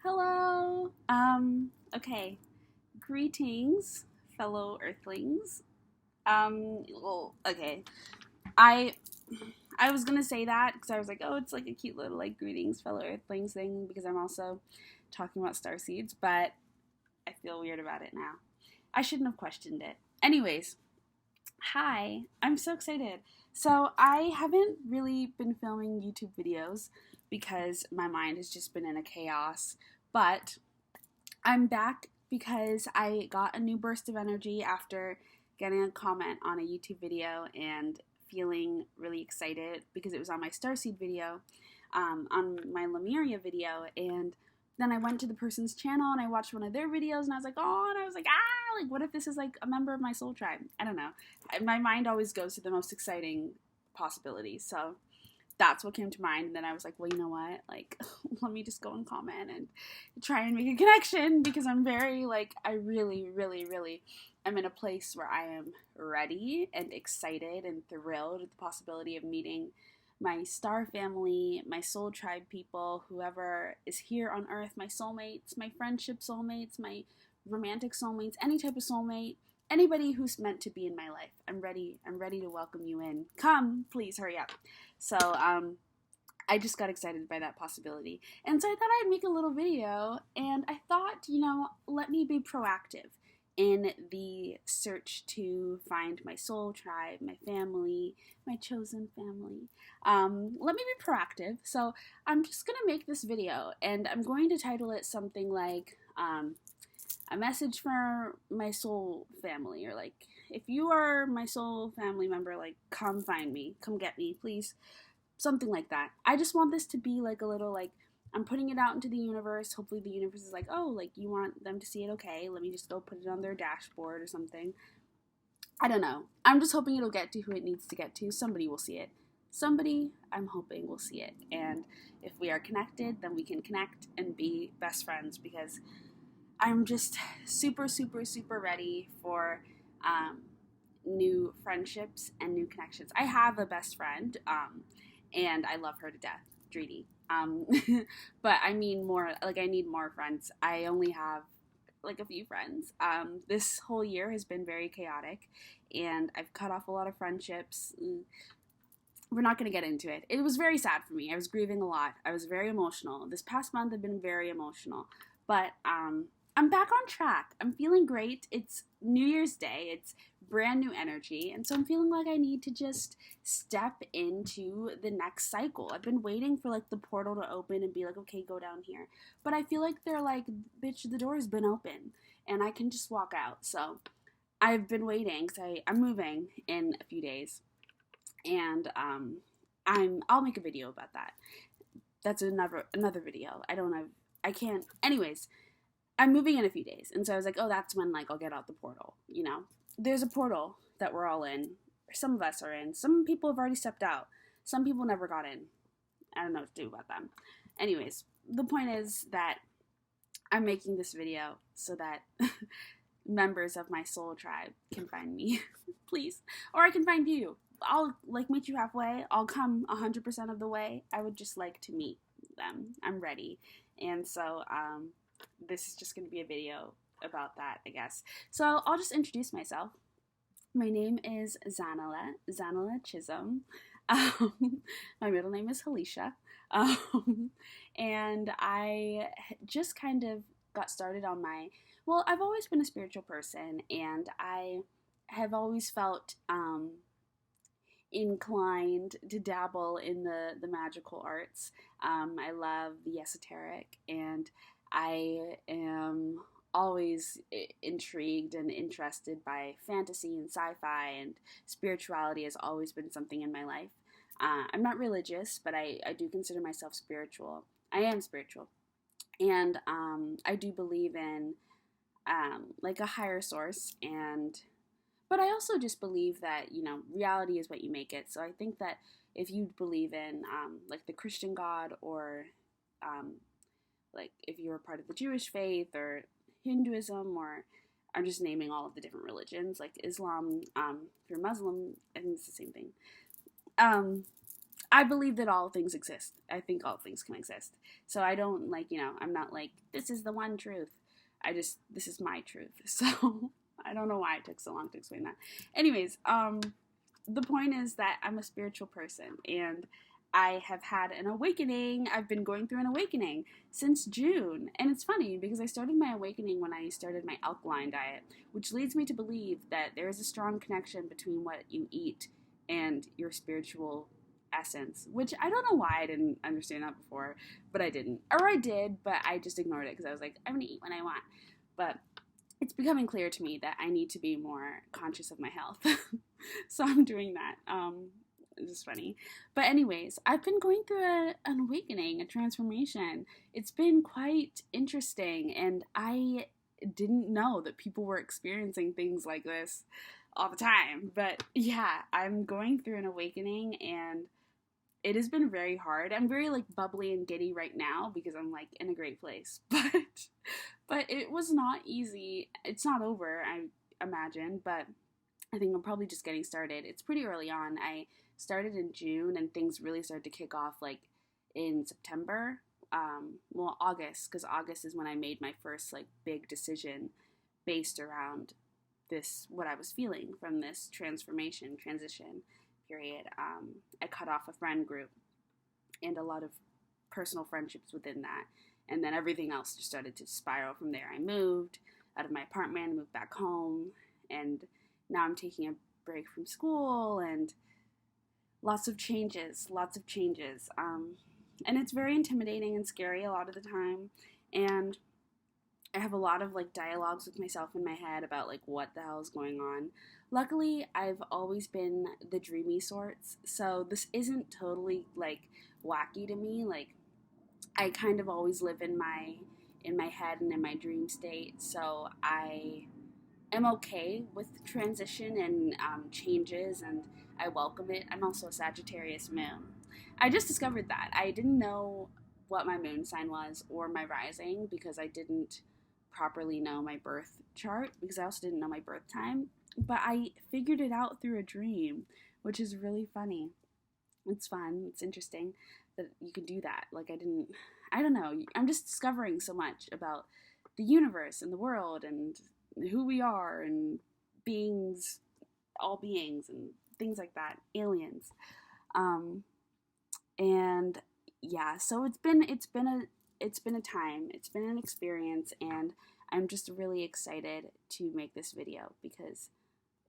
Hello. Okay. Greetings, fellow Earthlings. Okay. I I was gonna say that because I was like, oh, it's like a cute little like greetings, fellow Earthlings thing because I'm also talking about star seeds, but I feel weird about it now. I shouldn't have questioned it. Anyways, hi. I'm so excited. So I haven't really been filming YouTube videos because my mind has just been in a chaos, but I'm back because I got a new burst of energy after getting a comment on a YouTube video and feeling really excited because it was on my Starseed video, on my Lemuria video, and then I went to the person's channel and I watched one of their videos and I was like, oh, and I was like, like, what if this is like a member of my soul tribe? I don't know. My mind always goes to the most exciting possibilities. So that's what came to mind. And then I was like, well, you know what? Like, let me just go and comment and try and make a connection because I'm very, like, I really, really, really am in a place where I am ready and excited and thrilled at the possibility of meeting my star family, my soul tribe people, whoever is here on earth, my soulmates, my friendship soulmates, my romantic soulmates, any type of soulmate, anybody who's meant to be in my life. I'm ready to welcome you in. Come, please hurry up. So, I just got excited by that possibility. And so I thought I'd make a little video, and I thought, let me be proactive in the search to find my soul tribe, my family, my chosen family. Let me be proactive. So I'm just going to make this video, and I'm going to title it something like, a message for my soul family, or like, if you are my soul family member, like, come find me, come get me, please, something like that. I just want this to be like a little, like, I'm putting it out into the universe. Hopefully the universe is like, oh, like, you want them to see it, okay, let me just go put it on their dashboard or something. I don't know. I'm just hoping it'll get to who it needs to get to. Somebody will see it. Somebody, I'm hoping, will see it. And if we are connected, then we can connect and be best friends, because I'm just super, super, super ready for new friendships and new connections. I have a best friend, and I love her to death, Dreedy. But I mean more, like, I need more friends. I only have like a few friends. This whole year has been very chaotic, and I've cut off a lot of friendships. We're not going to get into it. It was very sad for me. I was grieving a lot. I was very emotional. This past month I've been very emotional, but I'm back on track. I'm feeling great. It's New Year's Day. It's brand new energy. And so I'm feeling like I need to just step into the next cycle. I've been waiting for like the portal to open and be like, okay, go down here. But I feel like they're like, bitch, the door has been open and I can just walk out. So I've been waiting because I'm moving in a few days. And I'll make a video about that. That's another video. I can't. Anyways, I'm moving in a few days, and so I was like, oh, that's when, like, I'll get out the portal, There's a portal that we're all in. Some of us are in. Some people have already stepped out. Some people never got in. I don't know what to do about them. Anyways, the point is that I'm making this video so that members of my soul tribe can find me, please. Or I can find you. I'll, like, meet you halfway. I'll come 100% of the way. I would just like to meet them. I'm ready. And so, this is just going to be a video about that, I guess. So I'll just introduce myself. My name is Zanala Chisholm. My middle name is Halisha. And I just kind of got started on I've always been a spiritual person, and I have always felt inclined to dabble in the magical arts. I love the esoteric, and I am always intrigued and interested by fantasy and sci-fi, and spirituality has always been something in my life. I'm not religious, but I do consider myself spiritual. I am spiritual. And I do believe in like a higher source, but I also just believe that, reality is what you make it. So I think that if you believe in like the Christian God, or like if you're a part of the Jewish faith or Hinduism, or I'm just naming all of the different religions, like Islam, if you're Muslim, I think it's the same thing. I believe that all things exist. I think all things can exist. So I don't I'm not like, this is the one truth. This is my truth. So I don't know why it took so long to explain that. Anyways, the point is that I'm a spiritual person, and I have had an awakening. I've been going through an awakening since June. And it's funny because I started my awakening when I started my alkaline diet, which leads me to believe that there is a strong connection between what you eat and your spiritual essence, which I don't know why I didn't understand that before, but I didn't. Or I did, but I just ignored it because I was like, I'm going to eat when I want. But it's becoming clear to me that I need to be more conscious of my health. So I'm doing that. It's just funny. But anyways, I've been going through an awakening, a transformation. It's been quite interesting, and I didn't know that people were experiencing things like this all the time. But yeah, I'm going through an awakening, and it has been very hard. I'm very like bubbly and giddy right now because I'm like in a great place. But it was not easy. It's not over, I imagine, but I think I'm probably just getting started. It's pretty early on. I started in June, and things really started to kick off like in September. August, because August is when I made my first like big decision based around this, what I was feeling from this transition period. I cut off a friend group and a lot of personal friendships within that, and then everything else just started to spiral from there. I moved out of my apartment, moved back home, and now I'm taking a break from school, and lots of changes. And it's very intimidating and scary a lot of the time, and I have a lot of like dialogues with myself in my head about like what the hell is going on. Luckily, I've always been the dreamy sorts, so this isn't totally like wacky to me. Like, I kind of always live in my head and in my dream state, so I am okay with transition and changes, and I welcome it. I'm also a Sagittarius moon. I just discovered that. I didn't know what my moon sign was or my rising because I didn't properly know my birth chart, because I also didn't know my birth time. But I figured it out through a dream, which is really funny. It's fun. It's interesting that you can do that. Like, I don't know. I'm just discovering so much about the universe and the world and who we are and beings, all beings and things like that, aliens. And yeah, so it's been a time, it's been an experience, and I'm just really excited to make this video because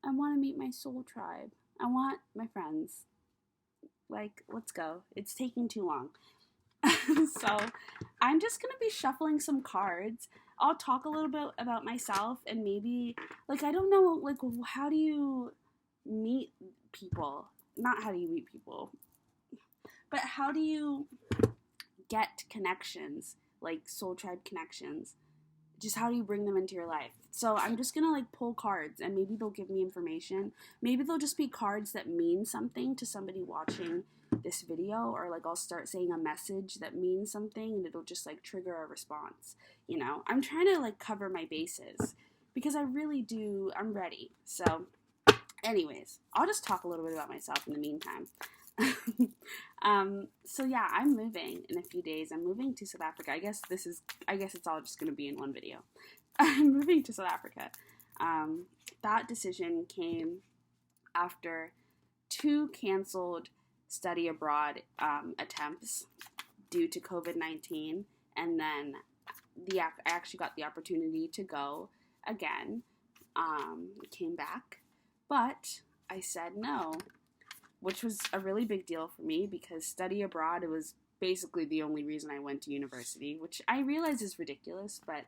I want to meet my soul tribe. I want my friends. Like, let's go. It's taking too long. So I'm just going to be shuffling some cards. I'll talk a little bit about myself, and maybe, like, I don't know, like, how do you meet people? Not how do you meet people, but how do you get connections, like soul tribe connections? Just how do you bring them into your life? So I'm just going to, like, pull cards, and maybe they'll give me information. Maybe they'll just be cards that mean something to somebody watching this video, or like I'll start saying a message that means something and it'll just like trigger a response. You know, I'm trying to like cover my bases because I really do. I'm ready. So anyways, I'll just talk a little bit about myself in the meantime. So yeah, I'm moving in a few days. I'm moving to South Africa. I guess it's all just going to be in one video. I'm moving to South Africa. That decision came after 2 canceled study abroad attempts due to COVID-19, and then I actually got the opportunity to go again. Came back, but I said no, which was a really big deal for me because study abroad, it was basically the only reason I went to university, which I realize is ridiculous, but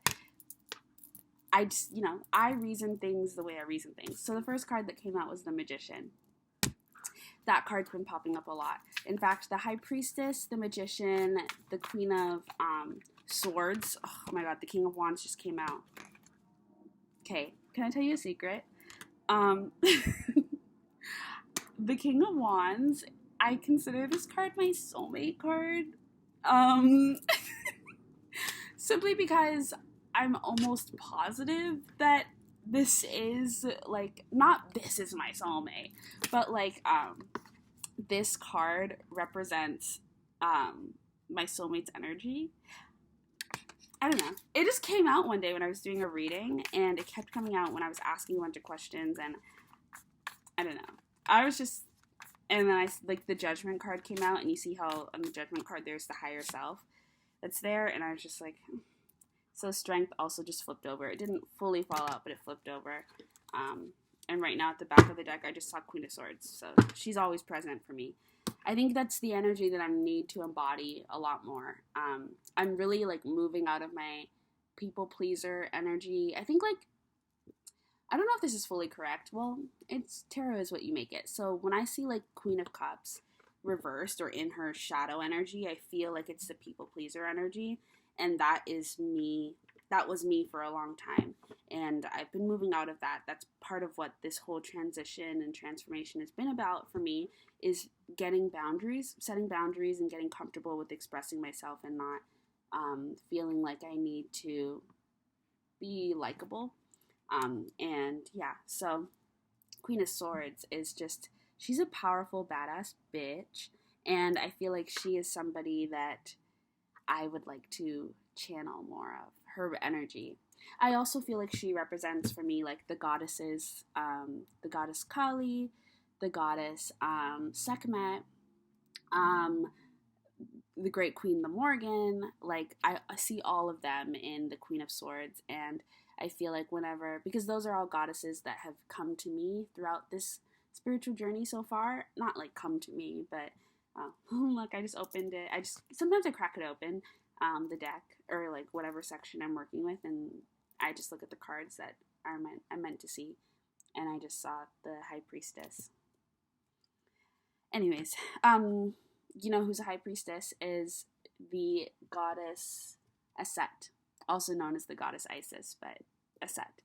I just, I reason things the way I reason things. So the first card that came out was the Magician. That card's been popping up a lot. In fact, the High Priestess, the Magician, the Queen of Swords. Oh my god, the King of Wands just came out. Okay, can I tell you a secret? The King of Wands, I consider this card my soulmate card. Simply because I'm almost positive that this is, like, not this is my soulmate, but, like, this card represents my soulmate's energy. I don't know. It just came out one day when I was doing a reading, and it kept coming out when I was asking a bunch of questions, and I don't know. I was just, and then like, the Judgment card came out, and you see how on the Judgment card there's the higher self that's there, and I was just like, so Strength also just flipped over. It didn't fully fall out, but it flipped over. And right now at the back of the deck, I just saw Queen of Swords, so she's always present for me. I think that's the energy that I need to embody a lot more. I'm really, like, moving out of my people pleaser energy. I think, like, I don't know if this is fully correct. Well, it's tarot is what you make it. So when I see, like, Queen of Cups reversed or in her shadow energy, I feel like it's the people pleaser energy, and that is me. That was me for a long time, and I've been moving out of that. That's part of what this whole transition and transformation has been about for me, is getting boundaries, setting boundaries, and getting comfortable with expressing myself and not feeling like I need to be likable. And yeah, so Queen of Swords is just, she's a powerful, badass bitch, and I feel like she is somebody that I would like to channel more of, her energy. I also feel like she represents for me, like, the goddesses, the goddess Kali, the goddess Sekhmet, the great Queen the Morgan. Like, I see all of them in the Queen of Swords, and I feel like whenever, because those are all goddesses that have come to me throughout this spiritual journey so far, not like come to me, but look, I just opened it. Sometimes I crack it open, the deck, or like whatever section I'm working with, and I just look at the cards that I'm meant to see, and I just saw the High Priestess. Anyways, you know who's a High Priestess is the goddess Aset, also known as the goddess Isis, but Aset.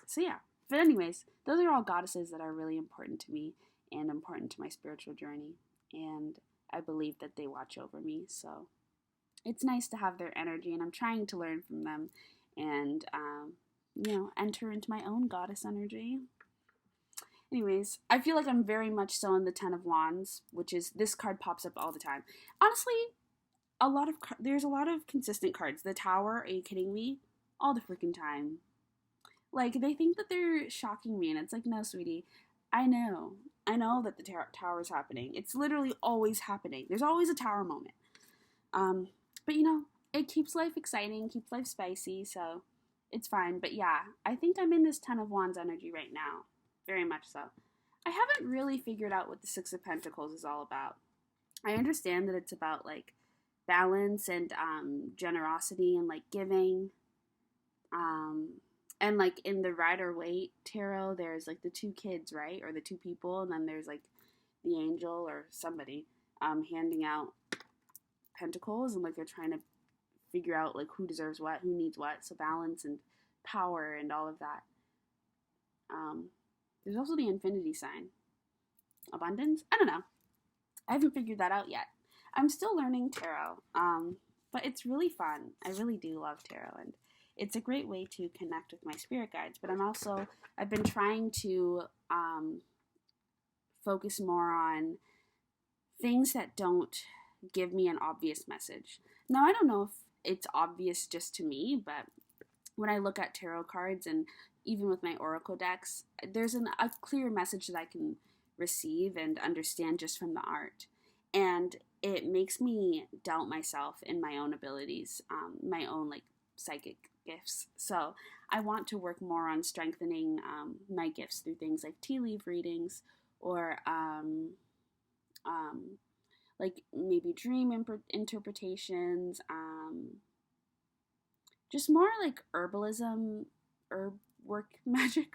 So yeah, but anyways, those are all goddesses that are really important to me and important to my spiritual journey, and I believe that they watch over me, so it's nice to have their energy, and I'm trying to learn from them and, enter into my own goddess energy. Anyways, I feel like I'm very much so in the Ten of Wands, which is, this card pops up all the time. Honestly, there's a lot of consistent cards. The Tower, are you kidding me? All the freaking time. Like, they think that they're shocking me, and it's like, no, sweetie, I know that the Tower's happening. It's literally always happening. There's always a Tower moment. But it keeps life exciting, keeps life spicy, so it's fine. But yeah, I think I'm in this Ten of Wands energy right now. Very much so. I haven't really figured out what the Six of Pentacles is all about. I understand that it's about, like, balance and generosity and, like, giving. And, like, in the Rider-Waite tarot, there's, like, the two kids, right? Or the two people, and then there's, like, the angel or somebody handing out pentacles, and, like, they're trying to figure out, like, who deserves what, who needs what. So balance and power and all of that. There's also the infinity sign. Abundance? I don't know. I haven't figured that out yet. I'm still learning tarot, but it's really fun. I really do love tarot, and it's a great way to connect with my spirit guides, but I've been trying to focus more on things that don't give me an obvious message. Now, I don't know if it's obvious just to me, but when I look at tarot cards, and even with my oracle decks, there's a clear message that I can receive and understand just from the art. And it makes me doubt myself in my own abilities, my own, like, psychic gifts. So I want to work more on strengthening my gifts through things like tea leaf readings, or like maybe dream interpretations, just more like herbalism, herb work magic.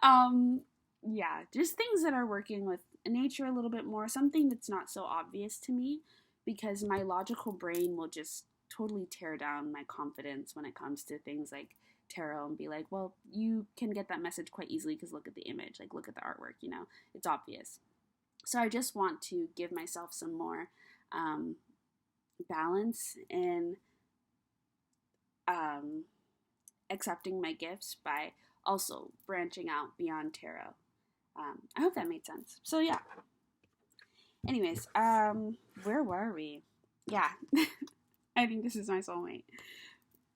Yeah, just things that are working with nature a little bit more, something that's not so obvious to me, because my logical brain will just totally tear down my confidence when it comes to things like tarot, and be like, well, you can get that message quite easily because look at the image, like, look at the artwork, it's obvious. So I just want to give myself some more balance in accepting my gifts by also branching out beyond tarot. I hope that made sense. So yeah, Anyways, where were we? Yeah, I think this is my soulmate.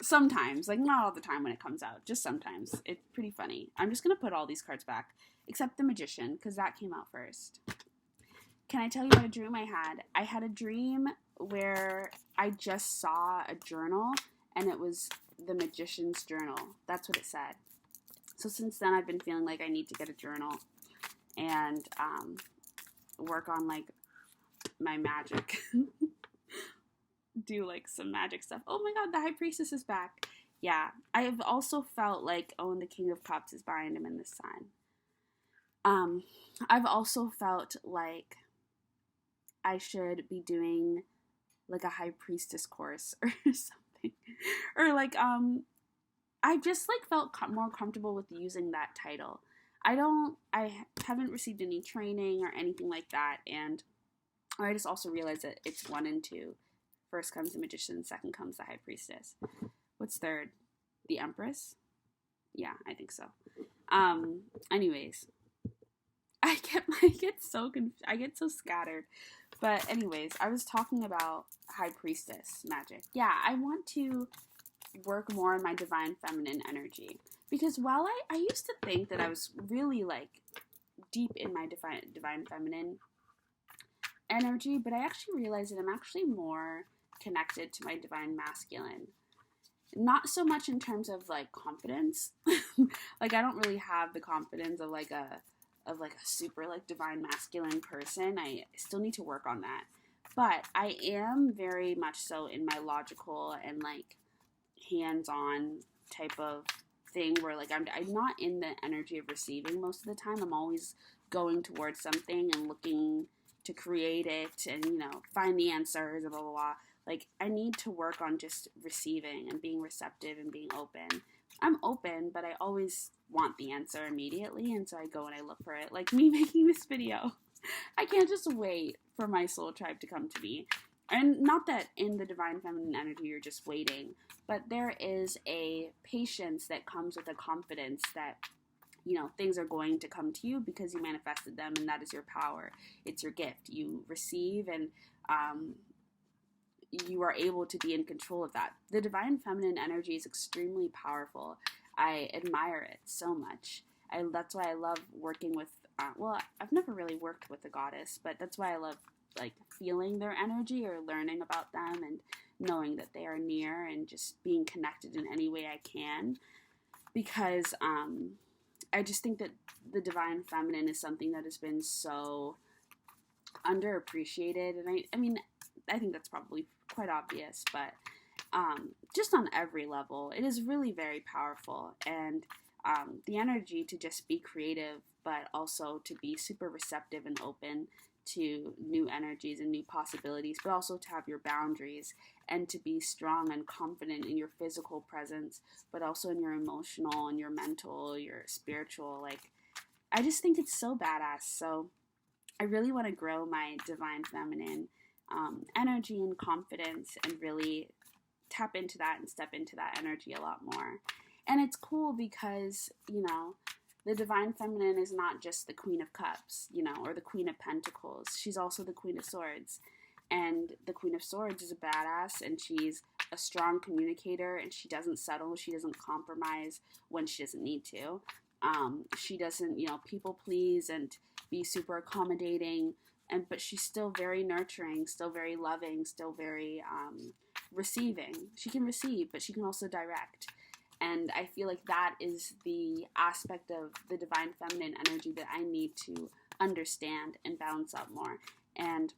Sometimes, like not all the time when it comes out, just sometimes. It's pretty funny. I'm just gonna put all these cards back, except the Magician, because that came out first. Can I tell you what a dream I had? I had a dream where I just saw a journal, and it was the Magician's journal. That's what it said. So since then, I've been feeling like I need to get a journal and work on like my magic. Do like some magic stuff. Oh my god, the High Priestess is back. Yeah, I have also felt like, oh, and the King of Cups is behind him in this sign. I've also felt like I should be doing like a High Priestess course or something. Or like, I've just like felt more comfortable with using that title. I haven't received any training or anything like that, and I just also realized that it's 1 and 2. First comes the Magician, second comes the High Priestess. What's third? The Empress? Yeah, I think so. Anyways, I get so scattered. But anyways, I was talking about High Priestess magic. Yeah, I want to work more on my divine feminine energy. Because while I used to think that I was really like deep in my divine feminine energy, but I actually realized that I'm actually more connected to my divine masculine. Not so much in terms of like confidence. Like I don't really have the confidence of like a super like divine masculine person. I still need to work on that. But I am very much so in my logical and like hands-on type of thing where like I'm not in the energy of receiving most of the time. I'm always going towards something and looking to create it and, you know, find the answers and blah, blah, blah. Like, I need to work on just receiving and being receptive and being open. I'm open, but I always want the answer immediately, and so I go and I look for it. Like me making this video. I can't just wait for my soul tribe to come to me. And not that in the divine feminine energy you're just waiting, but there is a patience that comes with a confidence that, you know, things are going to come to you because you manifested them, and that is your power. It's your gift. You receive, and you are able to be in control of that. The divine feminine energy is extremely powerful. I admire it so much. That's why I love working with, well, I've never really worked with a goddess, but that's why I love like feeling their energy or learning about them and knowing that they are near and just being connected in any way I can. Because I just think that the divine feminine is something that has been so underappreciated. And I mean, I think that's probably quite obvious, but just on every level, it is really very powerful. And the energy to just be creative, but also to be super receptive and open to new energies and new possibilities, but also to have your boundaries and to be strong and confident in your physical presence, but also in your emotional and your mental, your spiritual. Like, I just think it's so badass. So I really want to grow my divine feminine energy and confidence and really tap into that and step into that energy a lot more. And it's cool because, you know, the divine feminine is not just the Queen of Cups, you know, or the Queen of Pentacles. She's also the Queen of Swords. And the Queen of Swords is a badass, and she's a strong communicator, and she doesn't settle. She doesn't compromise when she doesn't need to. She doesn't, you know, people please and be super accommodating, but she's still very nurturing, still very loving, still very receiving. She can receive, but she can also direct. And I feel like that is the aspect of the divine feminine energy that I need to understand and balance out more. And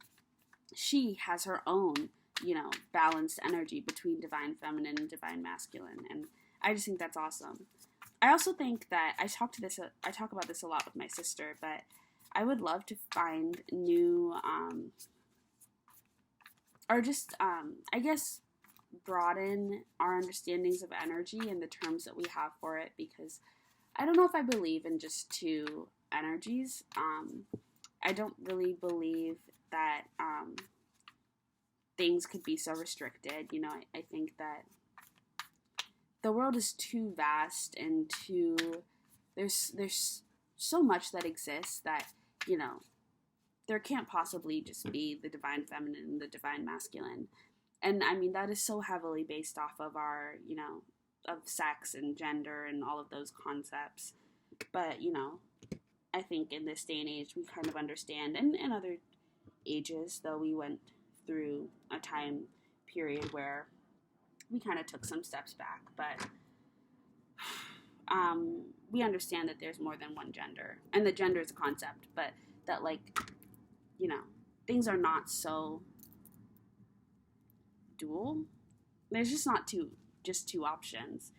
she has her own, you know, balanced energy between divine feminine and divine masculine. And I just think that's awesome. I also think that I talk about this a lot with my sister, but I would love to find new, or just, I guess, broaden our understandings of energy and the terms that we have for it, because I don't know if I believe in just two energies. I don't really believe that things could be so restricted. You know, I think that the world is too vast and there's so much that exists that, you know, there can't possibly just be the divine feminine and the divine masculine. And I mean, that is so heavily based off of our, of sex and gender and all of those concepts. But, I think in this day and age, we kind of understand, and in other ages, though we went through a time period where we kind of took some steps back, but we understand that there's more than one gender, and that gender is a concept, but that, like, things are not so dual. There's just not two options.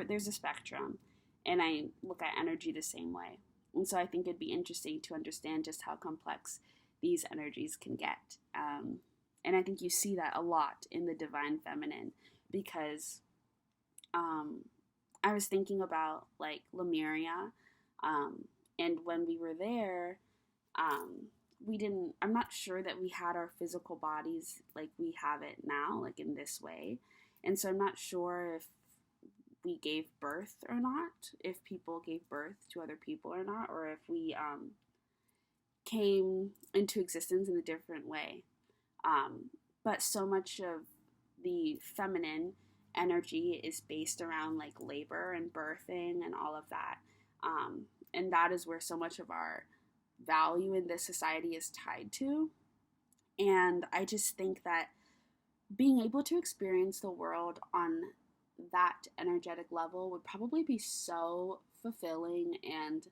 There's a spectrum, and I look at energy the same way. And so I think it'd be interesting to understand just how complex these energies can get. And I think you see that a lot in the divine feminine, because I was thinking about, like, Lemuria, and when we were there, I'm not sure that we had our physical bodies like we have it now, like in this way. And so I'm not sure if we gave birth or not, if people gave birth to other people or not, or if we came into existence in a different way. But so much of the feminine energy is based around, like, labor and birthing and all of that. And that is where so much of our value in this society is tied to. And I just think that being able to experience the world on that energetic level would probably be so fulfilling and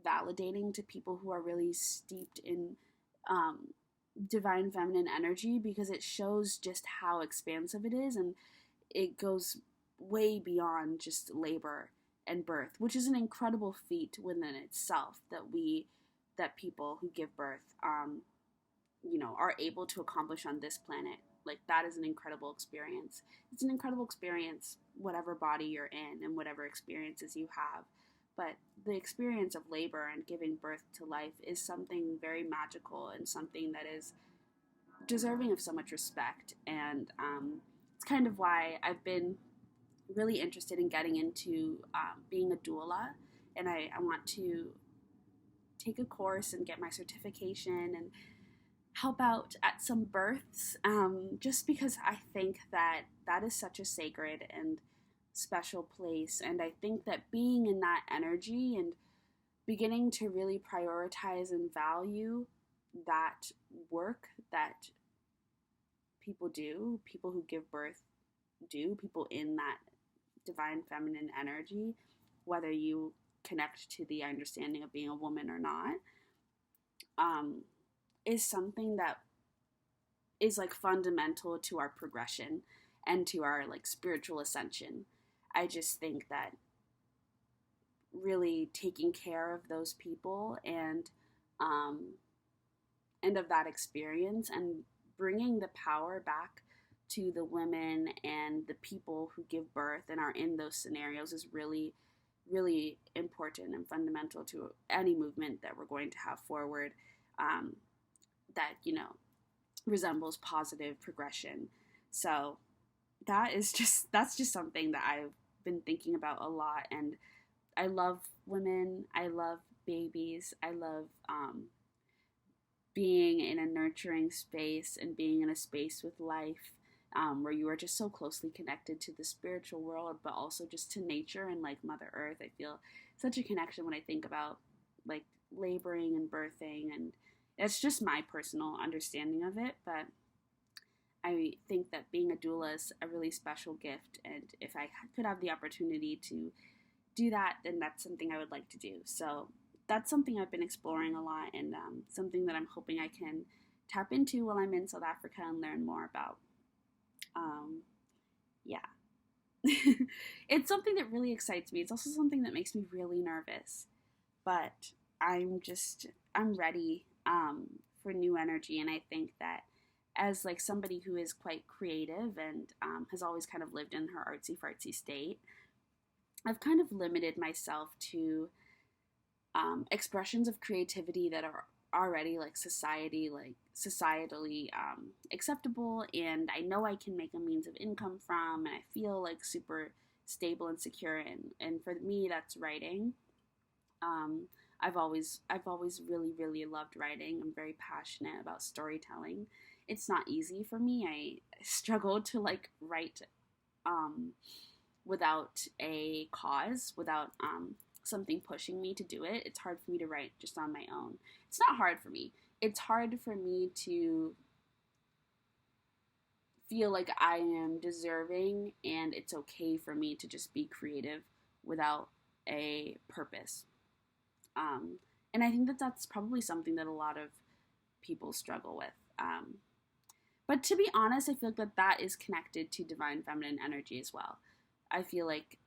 validating to people who are really steeped in divine feminine energy, because it shows just how expansive it is, and it goes way beyond just labor and birth, which is an incredible feat within itself, that people who give birth are able to accomplish on this planet. Like, that is an incredible experience. It's an incredible experience whatever body you're in and whatever experiences you have. But the experience of labor and giving birth to life is something very magical and something that is deserving of so much respect. And it's kind of why I've been really interested in getting into being a doula. And I want to take a course and get my certification and help out at some births, just because I think that is such a sacred and special place. And I think that being in that energy and beginning to really prioritize and value that work that people do, people who give birth do, people in that divine feminine energy, whether you connect to the understanding of being a woman or not, is something that is, like, fundamental to our progression and to our, like, spiritual ascension. I just think that really taking care of those people and of that experience and bringing the power back to the women and the people who give birth and are in those scenarios is really, really important and fundamental to any movement that we're going to have forward, that, resembles positive progression. So that's just something that I've been thinking about a lot. And I love women. I love babies. I love being in a nurturing space and being in a space with life, where you are just so closely connected to the spiritual world, but also just to nature and, like, Mother Earth. I feel such a connection when I think about, like, laboring and birthing, and it's just my personal understanding of it. But I think that being a doula is a really special gift, and if I could have the opportunity to do that, then that's something I would like to do. So that's something I've been exploring a lot, and something that I'm hoping I can tap into while I'm in South Africa and learn more about. Yeah. It's something that really excites me. It's also something that makes me really nervous, but I'm ready for new energy. And I think that as, like, somebody who is quite creative and has always kind of lived in her artsy-fartsy state, I've kind of limited myself to expressions of creativity that are already, like, societally acceptable, and I know I can make a means of income from, and I feel, like, super stable and secure, and for me that's writing. I've always really, really loved writing. I'm very passionate about storytelling. It's not easy for me. I struggle to like write um, without a cause, without something pushing me to do it. It's hard for me to write just on my own. It's not hard for me. It's hard for me to feel like I am deserving and it's okay for me to just be creative without a purpose. Um, and I think that that's probably something that a lot of people struggle with. But to be honest, I feel like that is connected to divine feminine energy as well. I feel like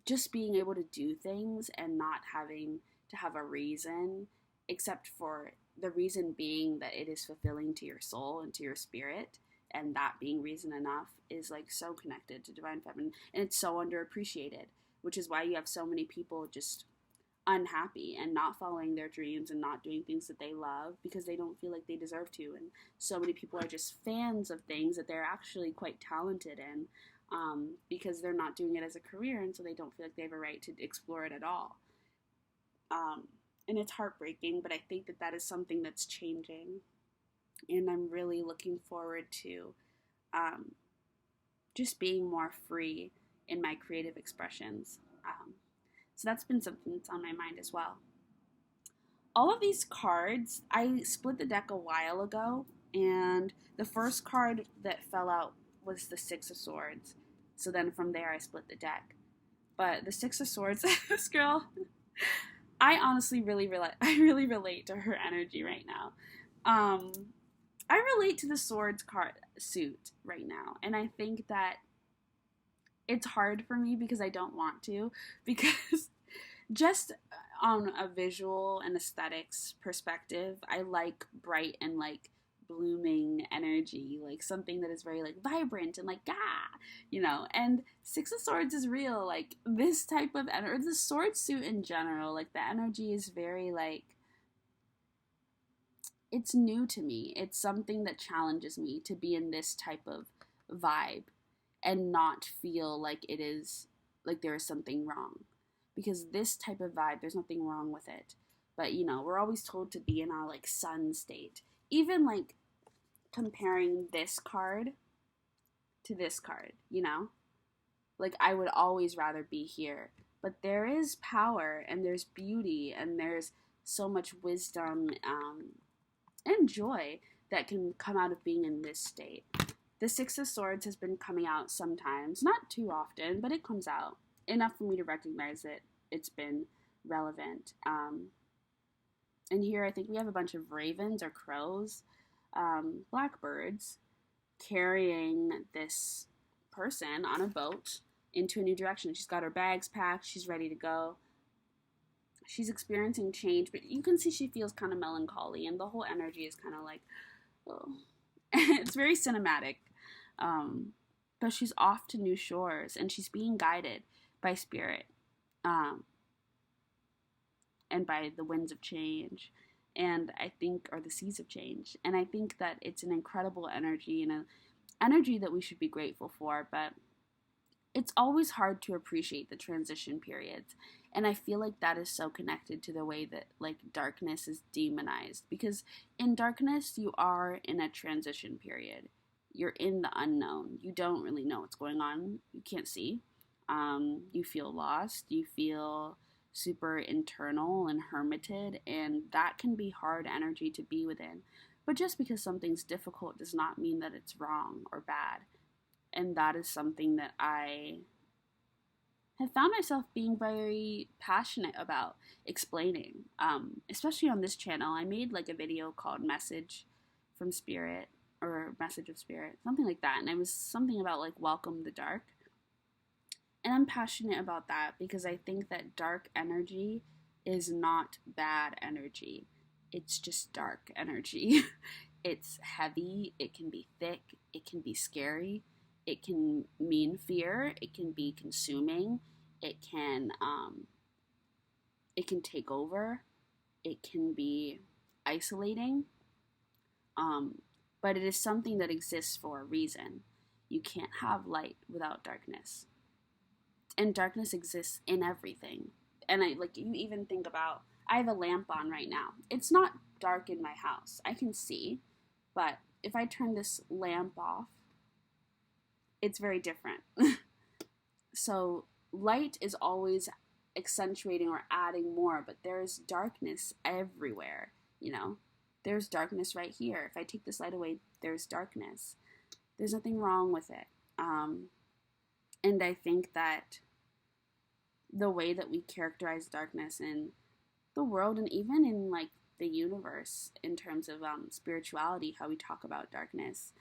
just being able to do things and not having to have a reason, except for the reason being that it is fulfilling to your soul and to your spirit, and that being reason enough, is like so connected to divine feminine, and it's so underappreciated, which is why you have so many people just unhappy and not following their dreams and not doing things that they love because they don't feel like they deserve to. And so many people are just fans of things that they're actually quite talented in, because they're not doing it as a career, and so they don't feel like they have a right to explore it at all. And it's heartbreaking, but I think that is something that's changing, and I'm really looking forward to just being more free in my creative expressions. So that's been something that's on my mind as well. All of these cards, I split the deck a while ago, and the first card that fell out was the Six of Swords. So then from there I split the deck. But the Six of Swords, this girl, I honestly really relate to her energy right now. I relate to the Swords card suit right now, and I think that it's hard for me because I don't want to, because just on a visual and aesthetics perspective, I like bright and like blooming energy, like something that is very like vibrant and like and Six of Swords is real. Like this type of energy, the sword suit in general, like the energy is very like, it's new to me. It's something that challenges me to be in this type of vibe and not feel like it is like there is something wrong, because this type of vibe, there's nothing wrong with it. But we're always told to be in our like sun state. Even like comparing this card to this card, like I would always rather be here. But there is power and there's beauty and there's so much wisdom and joy that can come out of being in this state. The Six of Swords has been coming out sometimes, not too often, but it comes out enough for me to recognize it. It's been relevant. And here I think we have a bunch of ravens or crows, blackbirds, carrying this person on a boat into a new direction. She's got her bags packed. She's ready to go. She's experiencing change, but you can see she feels kind of melancholy, and the whole energy is kind of like, oh. It's very cinematic. But she's off to new shores, and she's being guided by spirit, and by the winds of change, and I think, or the seas of change. And I think that it's an incredible energy, and an energy that we should be grateful for, but it's always hard to appreciate the transition periods. And I feel like that is so connected to the way that like darkness is demonized, because in darkness you are in a transition period. You're in the unknown. You don't really know what's going on. You can't see. You feel lost. You feel super internal and hermited, and that can be hard energy to be within. But just because something's difficult does not mean that it's wrong or bad. And that is something that I have found myself being very passionate about explaining, especially on this channel. I made like a video called Message from Spirit, or Message of Spirit, something like that, and it was something about like welcome the dark. And I'm passionate about that because I think that dark energy is not bad energy. It's just dark energy. It's heavy, it can be thick, it can be scary, it can mean fear, it can be consuming, it can take over, it can be isolating, but it is something that exists for a reason. You can't have light without darkness. And darkness exists in everything. And you even think about I have a lamp on right now. It's not dark in my house. I can see, but if I turn this lamp off, it's very different. So light is always accentuating or adding more, but there's darkness everywhere, you know? There's darkness right here. If I take this light away, there's darkness. There's nothing wrong with it. And I think that the way that we characterize darkness in the world and even in like the universe in terms of spirituality, how we talk about darkness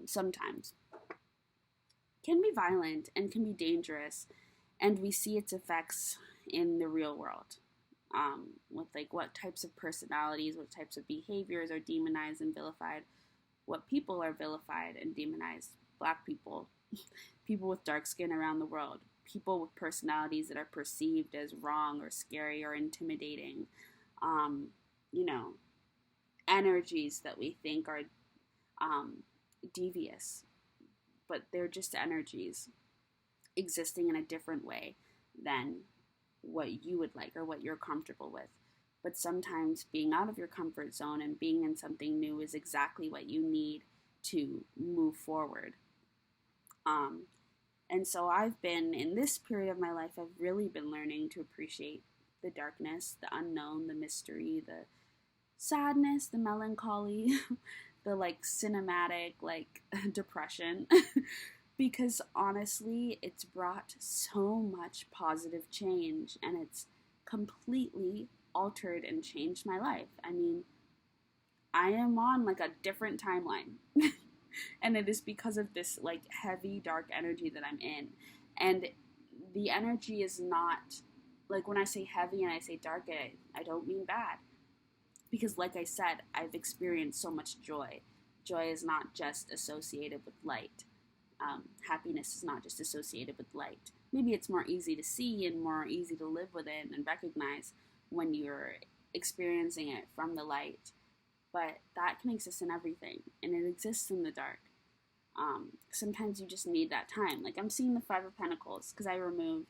sometimes can be violent and can be dangerous, and we see its effects in the real world with like what types of personalities, what types of behaviors are demonized and vilified, what people are vilified and demonized. Black people, people with dark skin around the world, people with personalities that are perceived as wrong or scary or intimidating, you know, energies that we think are devious, but they're just energies existing in a different way than what you would like or what you're comfortable with. But sometimes being out of your comfort zone and being in something new is exactly what you need to move forward. And so I've been, in this period of my life, I've really been learning to appreciate the darkness, the unknown, the mystery, the sadness, the melancholy, the like cinematic, like depression, because honestly, it's brought so much positive change and it's completely altered and changed my life. I mean, I am on like a different timeline. And it is because of this like heavy dark energy that I'm in. And the energy is not, like when I say heavy and I say dark, I don't mean bad. Because like I said, I've experienced so much joy. Joy is not just associated with light. Happiness is not just associated with light. Maybe it's more easy to see and more easy to live within and recognize when you're experiencing it from the light. But that can exist in everything, and it exists in the dark. Sometimes you just need that time. Like I'm seeing the Five of Pentacles because I removed,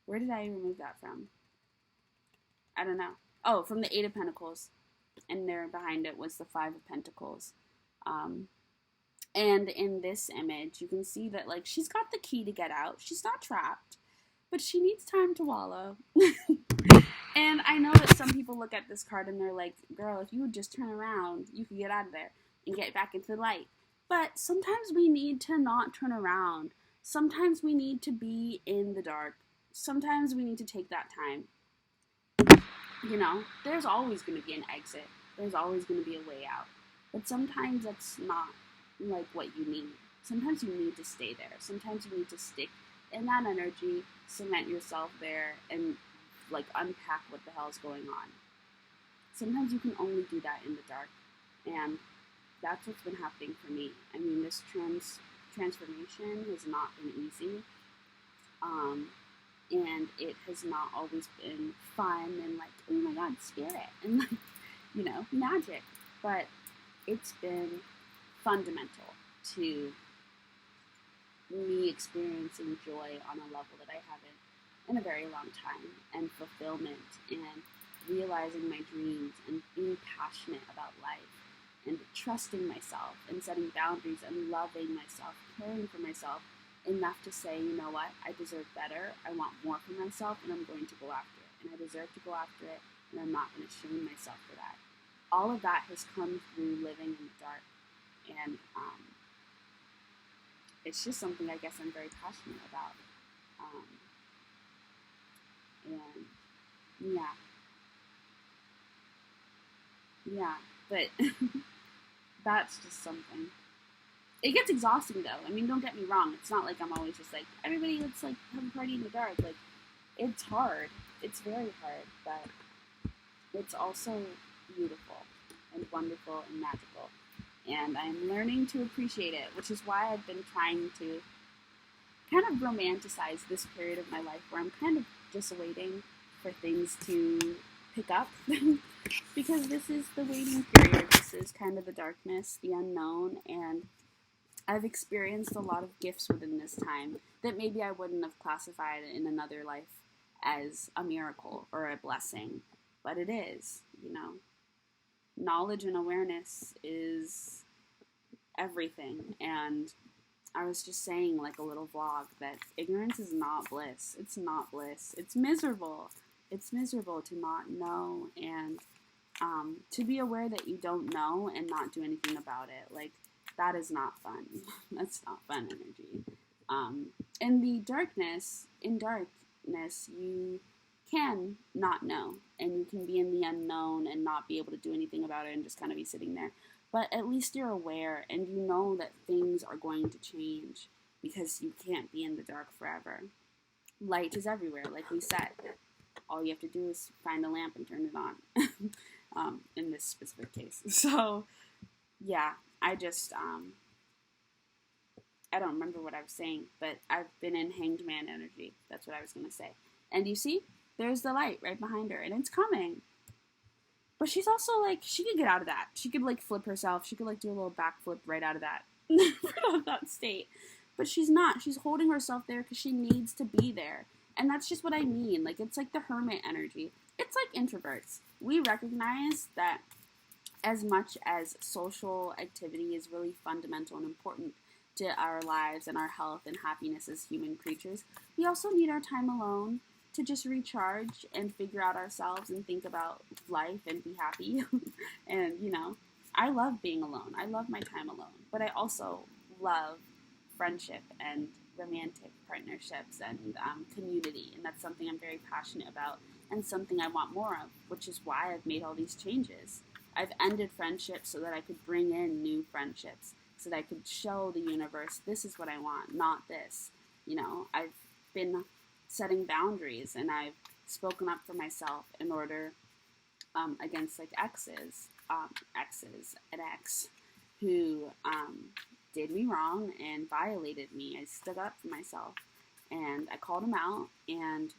where did I remove that from? I don't know. Oh, from the Eight of Pentacles, and there behind it was the Five of Pentacles. And in this image, you can see that like she's got the key to get out. She's not trapped, but she needs time to wallow. And I know that some people look at this card and they're like, girl, if you would just turn around, you could get out of there and get back into the light. But sometimes we need to not turn around. Sometimes we need to be in the dark. Sometimes we need to take that time. You know, there's always going to be an exit. There's always going to be a way out. But sometimes that's not like what you need. Sometimes you need to stay there. Sometimes you need to stick in that energy, cement yourself there, and like unpack what the hell's going on. Sometimes you can only do that in the dark, and that's what's been happening for me. I mean, this transformation has not been easy, and it has not always been fun and like, oh my god, spirit, and like, you know, magic, but it's been fundamental to me experiencing joy on a level that I haven't in a very long time, and fulfillment, and realizing my dreams, and being passionate about life, and trusting myself, and setting boundaries, and loving myself, caring for myself enough to say, you know what, I deserve better, I want more for myself, and I'm going to go after it, and I deserve to go after it, and I'm not going to shame myself for that. All of that has come through living in the dark, and it's just something I guess I'm very passionate about. And yeah, but that's just something. It gets exhausting though. I mean, don't get me wrong. It's not like I'm always just like, everybody, let's like have a party in the dark. Like, it's hard. It's very hard, but it's also beautiful and wonderful and magical. And I'm learning to appreciate it, which is why I've been trying to kind of romanticize this period of my life where I'm kind of just waiting for things to pick up. Because this is the waiting period. This is kind of the darkness, the unknown, and I've experienced a lot of gifts within this time that maybe I wouldn't have classified in another life as a miracle or a blessing. but it is, you know. Knowledge and awareness is everything. And I was just saying, like a little vlog, that ignorance is not bliss. It's not bliss. It's miserable. It's miserable to not know, and to be aware that you don't know and not do anything about it. Like, that is not fun. That's not fun energy. In darkness, you can not know, and you can be in the unknown and not be able to do anything about it and just kind of be sitting there. But at least you're aware, and you know that things are going to change, because you can't be in the dark forever. Light is everywhere, like we said. All you have to do is find a lamp and turn it on, in this specific case. So, yeah, I don't remember what I was saying, but I've been in hanged man energy. That's what I was going to say. And you see, there's the light right behind her, and it's coming. But she's also, like, she could get out of that. She could, like, flip herself. She could, like, do a little backflip right out of that, out of that state. But she's not. She's holding herself there because she needs to be there. And that's just what I mean. Like, it's like the hermit energy. It's like introverts. We recognize that as much as social activity is really fundamental and important to our lives and our health and happiness as human creatures, we also need our time alone to just recharge and figure out ourselves and think about life and be happy. And, you know, I love being alone. I love my time alone. But I also love friendship and romantic partnerships and community. And that's something I'm very passionate about and something I want more of, which is why I've made all these changes. I've ended friendships so that I could bring in new friendships, so that I could show the universe, this is what I want, not this. You know, I've been setting boundaries, and I've spoken up for myself in order, against, like, exes, an ex who did me wrong and violated me. I stood up for myself, and I called him out, and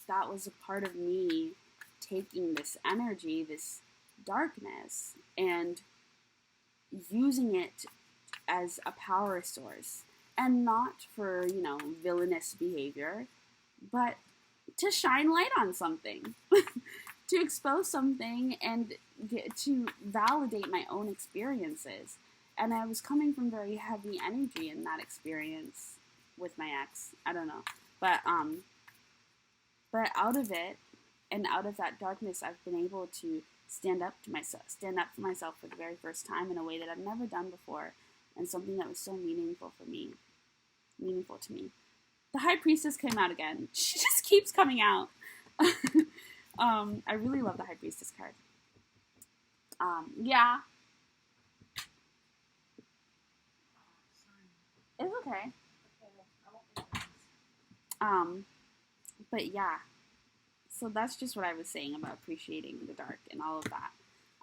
that was a part of me taking this energy, this darkness, and using it as a power source, and not for, you know, villainous behavior, but to shine light on something, to expose something, and to validate my own experiences. And I was coming from very heavy energy in that experience with my ex. I don't know, but out of it, and out of that darkness, I've been able to stand up for myself for the very first time in a way that I've never done before, and something that was so meaningful to me. The High Priestess came out again. She just keeps coming out. I really love the High Priestess card. Yeah. It's okay. But yeah. So that's just what I was saying about appreciating the dark and all of that.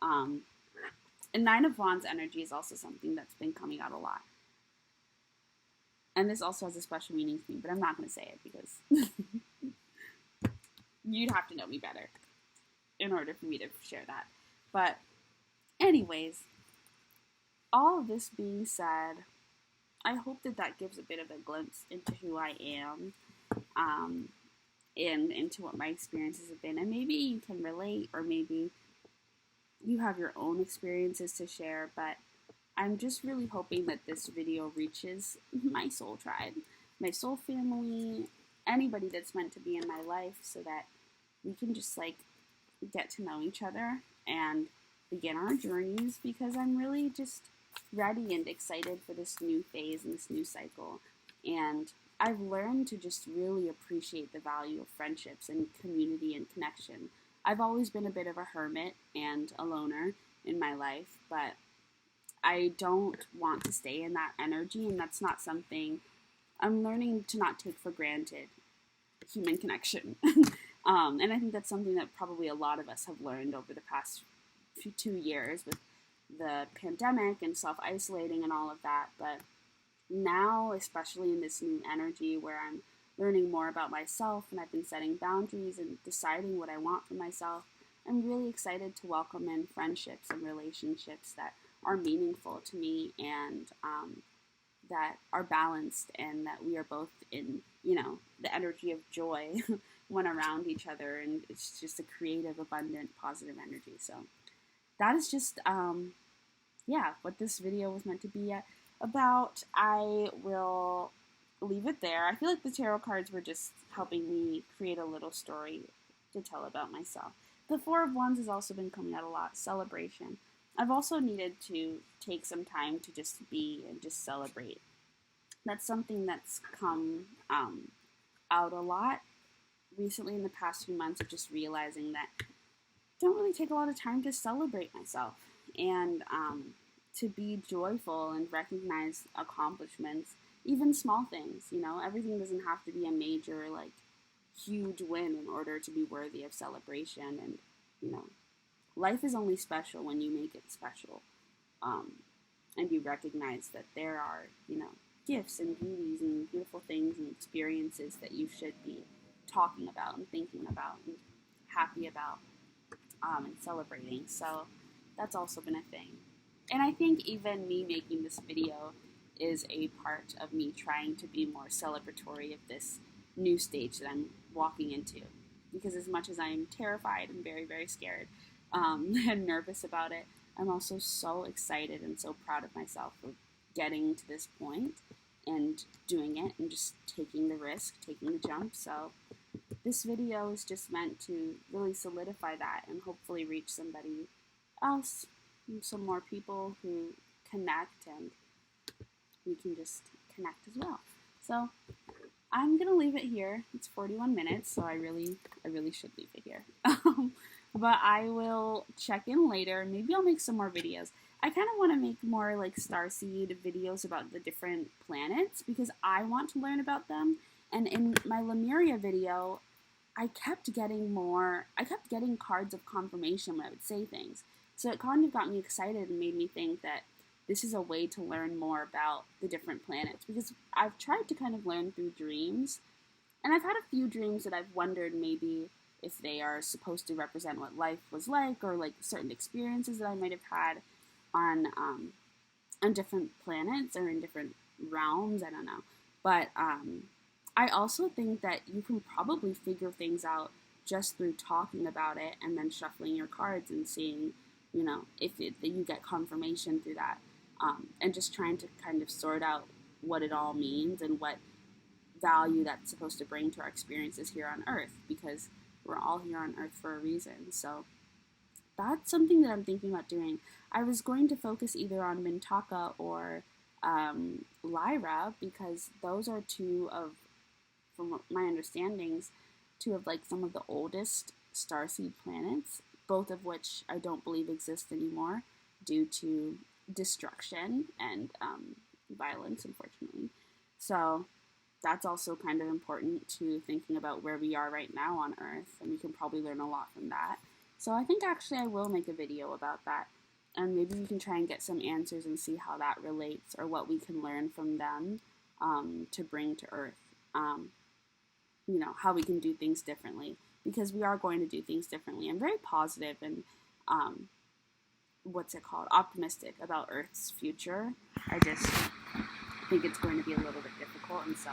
And Nine of Wands energy is also something that's been coming out a lot. And this also has a special meaning to me, but I'm not going to say it because you'd have to know me better in order for me to share that. But anyways, all of this being said, I hope that gives a bit of a glimpse into who I am, and into what my experiences have been. And maybe you can relate, or maybe you have your own experiences to share, but I'm just really hoping that this video reaches my soul tribe, my soul family, anybody that's meant to be in my life, so that we can just, like, get to know each other and begin our journeys, because I'm really just ready and excited for this new phase and this new cycle. And I've learned to just really appreciate the value of friendships and community and connection. I've always been a bit of a hermit and a loner in my life, but I don't want to stay in that energy, and that's not something I'm learning to not take for granted, human connection. And I think that's something that probably a lot of us have learned over the past 2 years with the pandemic and self-isolating and all of that. But now, especially in this new energy where I'm learning more about myself, and I've been setting boundaries and deciding what I want for myself, I'm really excited to welcome in friendships and relationships that are meaningful to me, and that are balanced and that we are both in, the energy of joy when around each other, and it's just a creative, abundant, positive energy. So that is just, what this video was meant to be about. I will leave it there. I feel like the tarot cards were just helping me create a little story to tell about myself. The Four of Wands has also been coming out a lot. Celebration. I've also needed to take some time to just be and just celebrate. That's something that's come out a lot recently in the past few months, of just realizing that I don't really take a lot of time to celebrate myself and to be joyful and recognize accomplishments, even small things. Everything doesn't have to be a major, huge win in order to be worthy of celebration. And life is only special when you make it special, and you recognize that there are gifts and beauties and beautiful things and experiences that you should be talking about and thinking about and happy about, and celebrating. So that's also been a thing. And I think even me making this video is a part of me trying to be more celebratory of this new stage that I'm walking into. Because as much as I'm terrified and very, very scared and nervous about it, I'm also so excited and so proud of myself for getting to this point and doing it and just taking the risk, taking the jump. So this video is just meant to really solidify that and hopefully reach somebody else, some more people who connect, and we can just connect as well. So I'm gonna leave it here. It's 41 minutes, so I really should leave it here. But I will check in later. Maybe I'll make some more videos. I kind of want to make more starseed videos about the different planets because I want to learn about them. And in my Lemuria video, I kept getting cards of confirmation when I would say things. So it kind of got me excited and made me think that this is a way to learn more about the different planets, because I've tried to kind of learn through dreams, and I've had a few dreams that I've wondered maybe if they are supposed to represent what life was like, or certain experiences that I might have had on different planets or in different realms. I don't know, but I also think that you can probably figure things out just through talking about it and then shuffling your cards and seeing, if you get confirmation through that, and just trying to kind of sort out what it all means and what value that's supposed to bring to our experiences here on Earth, because we're all here on Earth for a reason. So that's something that I'm thinking about doing. I was going to focus either on Mintaka or Lyra, because those are two of, from my understandings, two of some of the oldest starseed planets, both of which I don't believe exist anymore due to destruction and violence, unfortunately. So that's also kind of important to thinking about where we are right now on Earth, and we can probably learn a lot from that. So I think actually I will make a video about that, and maybe we can try and get some answers and see how that relates, or what we can learn from them to bring to Earth. How we can do things differently, because we are going to do things differently. I'm very positive and optimistic about Earth's future. I just think it's going to be a little bit difficult, and so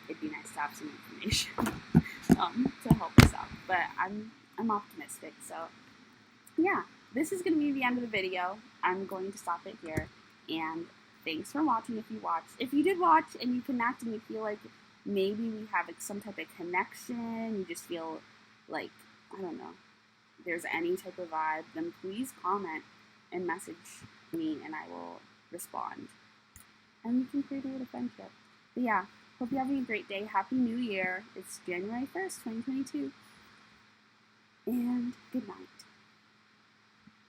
it'd be nice to have some information to help us out. But I'm optimistic. So yeah, this is going to be the end of the video. I'm going to stop it here, and thanks for watching. If you watched, if you did watch and you connect and you feel like maybe we have some type of connection, you just feel like, I don't know, there's any type of vibe, then please comment and message me and I will respond. And we can create a little friendship. But yeah, hope you're having a great day. Happy New Year. It's January 1st, 2022. And good night.